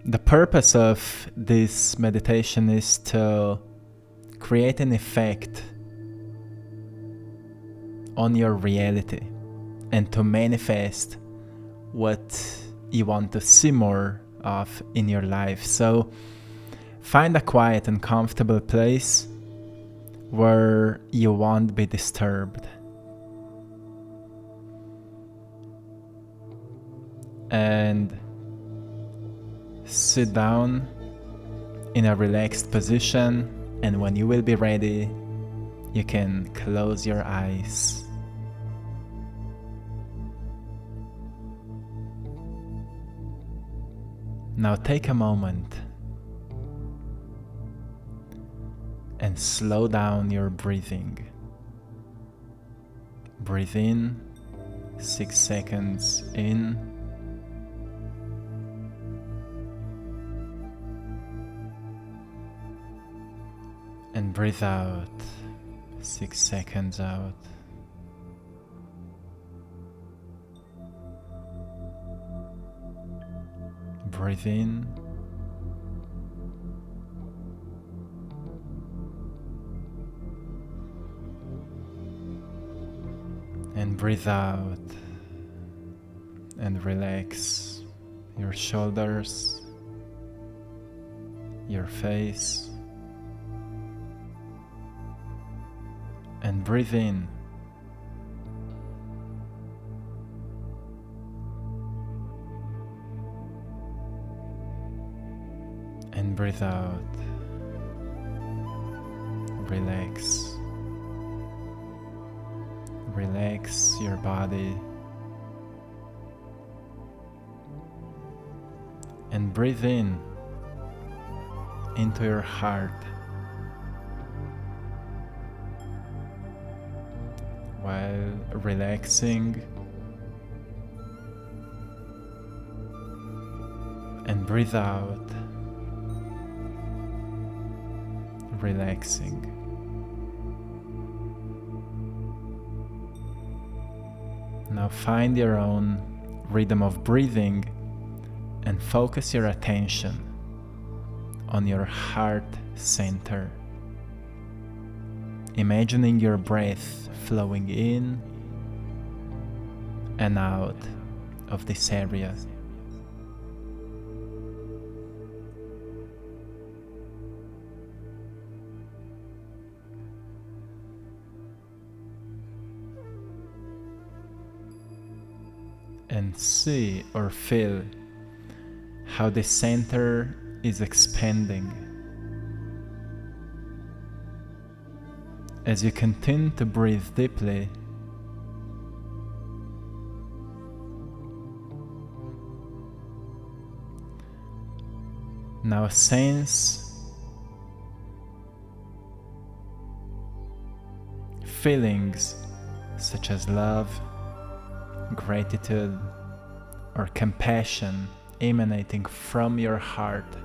The purpose of this meditation is to create an effect on your reality and to manifest what you want to see more of in your life. So find a quiet and comfortable place where you won't be disturbed. And sit down in a relaxed position, and when you will be ready, you can close your eyes. Now take a moment and slow down your breathing. Breathe in 6 seconds in. And breathe out 6 seconds out. Breathe in. And breathe out. And relax your shoulders, your face. And breathe in. And breathe out. Relax. Relax your body. And breathe in into your heart. While relaxing, and breathe out, relaxing. Now find your own rhythm of breathing and focus your attention on your heart center. Imagining your breath flowing in and out of this area. And see or feel how the center is expanding. As you continue to breathe deeply, now sense feelings such as love, gratitude, or compassion emanating from your heart.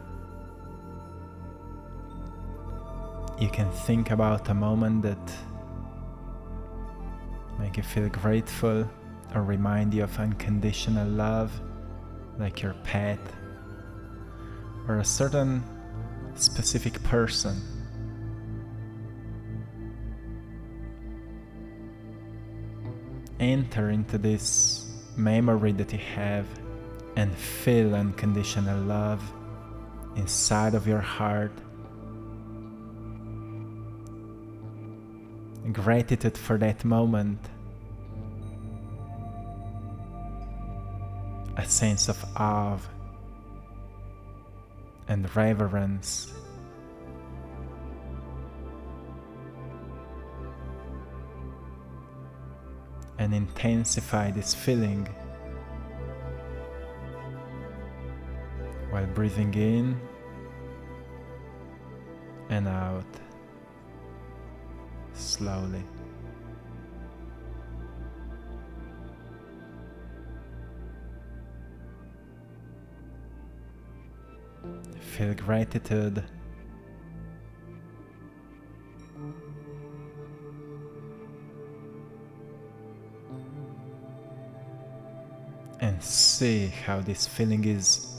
You can think about a moment that make you feel grateful or remind you of unconditional love, like your pet or a certain specific person. Enter into this memory that you have and feel unconditional love inside of your heart. Gratitude for that moment. A sense of awe and reverence. And intensify this feeling while breathing in and out slowly. Feel gratitude and see how this feeling is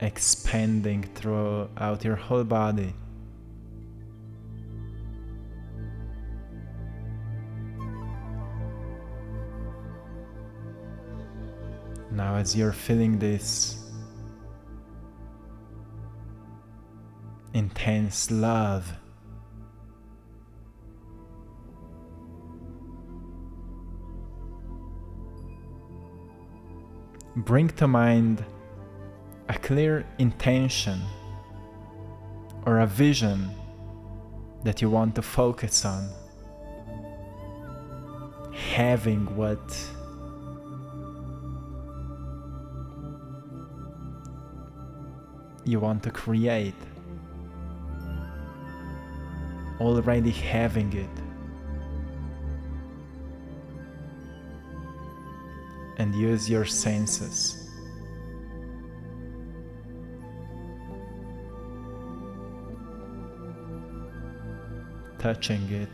expanding throughout your whole body. Now, as you're feeling this intense love, bring to mind a clear intention or a vision that you want to focus on, having what you want to create, already having it, and use your senses. Touching it,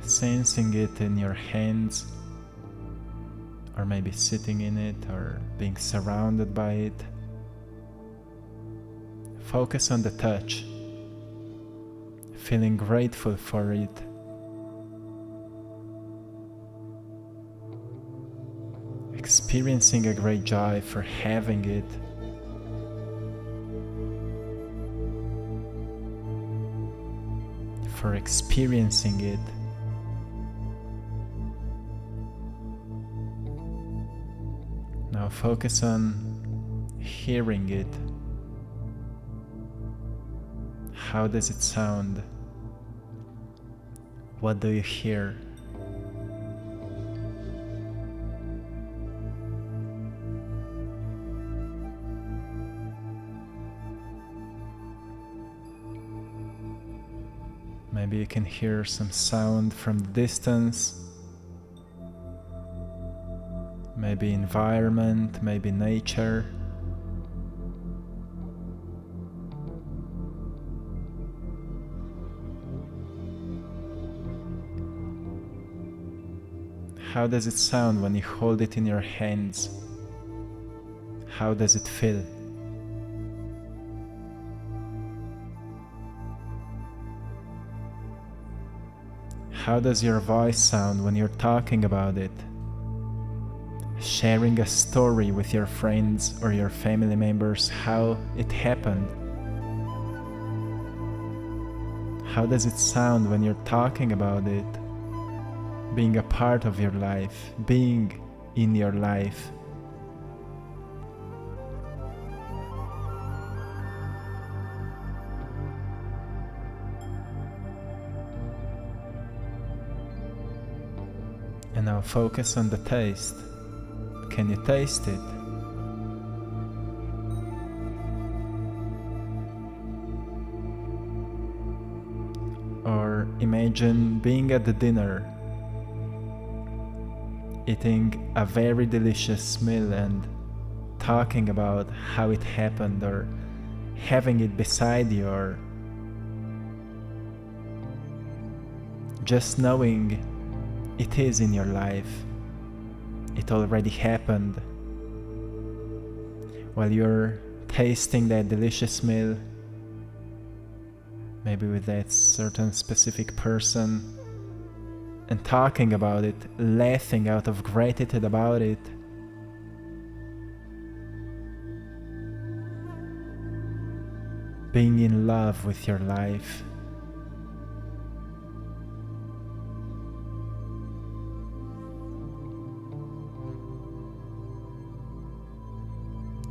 sensing it in your hands, or maybe sitting in it or being surrounded by it. Focus on the touch, feeling grateful for it. Experiencing a great joy for having it. For experiencing it. Now focus on hearing it. How does it sound? What do you hear? Maybe you can hear some sound from the distance. Maybe environment, maybe nature. How does it sound when you hold it in your hands? How does it feel? How does your voice sound when you're talking about it? Sharing a story with your friends or your family members, how it happened. How does it sound when you're talking about it? Being a part of your life, being in your life. And now focus on the taste. Can you taste it? Or imagine being at the dinner, eating a very delicious meal and talking about how it happened, or having it beside you, or just knowing it is in your life. It already happened. While you're tasting that delicious meal, maybe with that certain specific person, and talking about it, laughing out of gratitude about it, being in love with your life.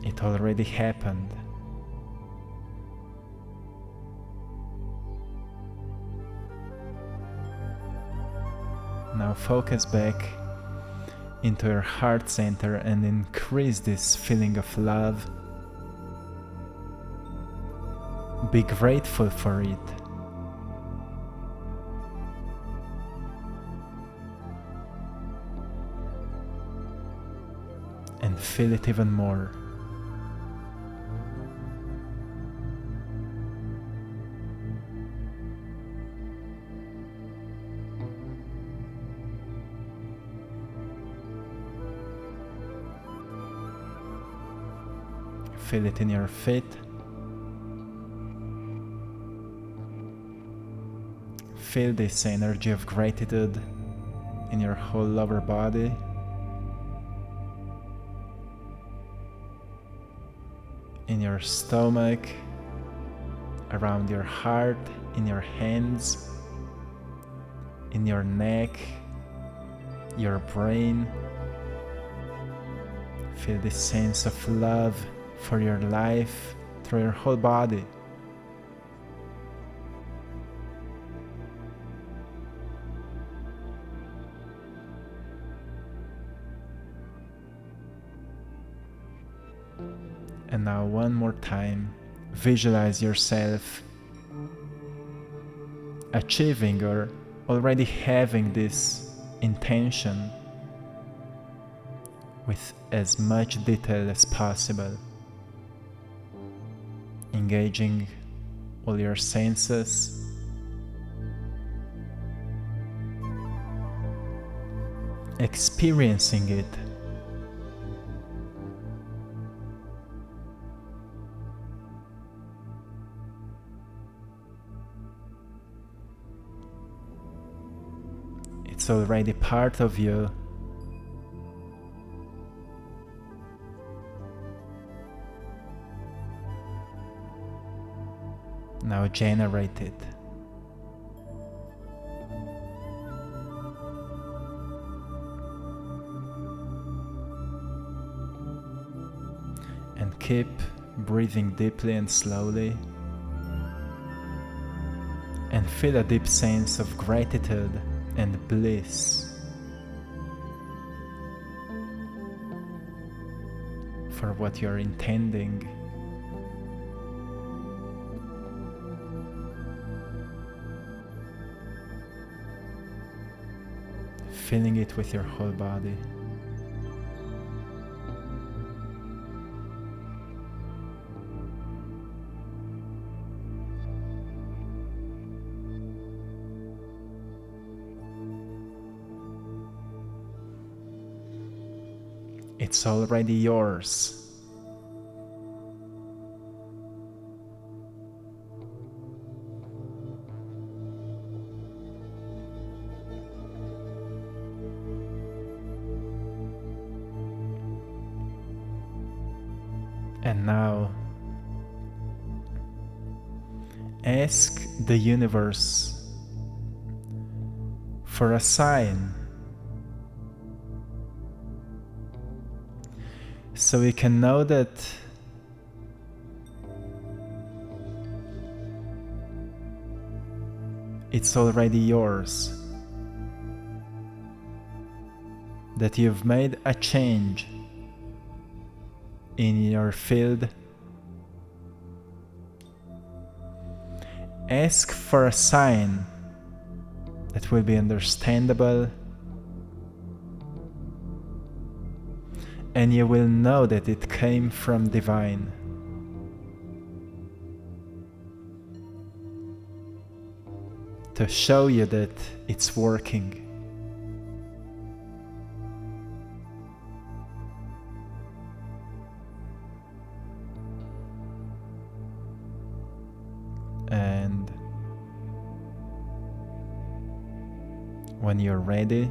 It already happened. Now focus back into your heart center and increase this feeling of love. Be grateful for it. And feel it even more. Feel it in your feet. Feel this energy of gratitude in your whole lower body. In your stomach, around your heart, in your hands, in your neck, your brain. Feel this sense of love for your life through your whole body. And now one more time, visualize yourself achieving or already having this intention with as much detail as possible, engaging all your senses, experiencing it. It's already part of you. Now generate it. And keep breathing deeply and slowly. And feel a deep sense of gratitude and bliss for what you're intending. Feeling it with your whole body. It's already yours. And now, ask the universe for a sign so you can know that it's already yours, that you've made a change in your field. Ask for a sign that will be understandable, and you will know that it came from divine. To show you that it's working. And when you're ready,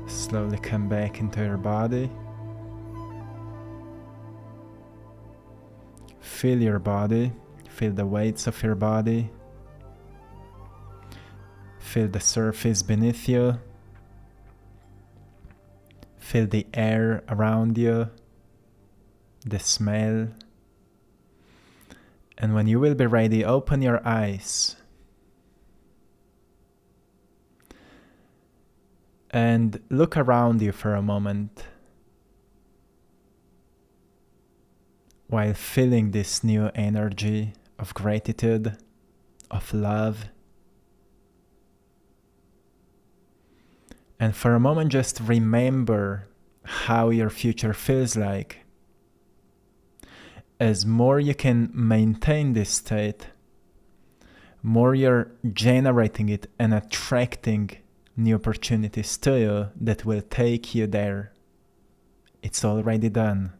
slowly come back into your body. Feel your body, feel the weights of your body, feel the surface beneath you, feel the air around you, the smell. And when you will be ready, open your eyes and look around you for a moment while feeling this new energy of gratitude, of love. And for a moment, just remember how your future feels like. As more you can maintain this state, more you're generating it and attracting new opportunities to you that will take you there it's already done.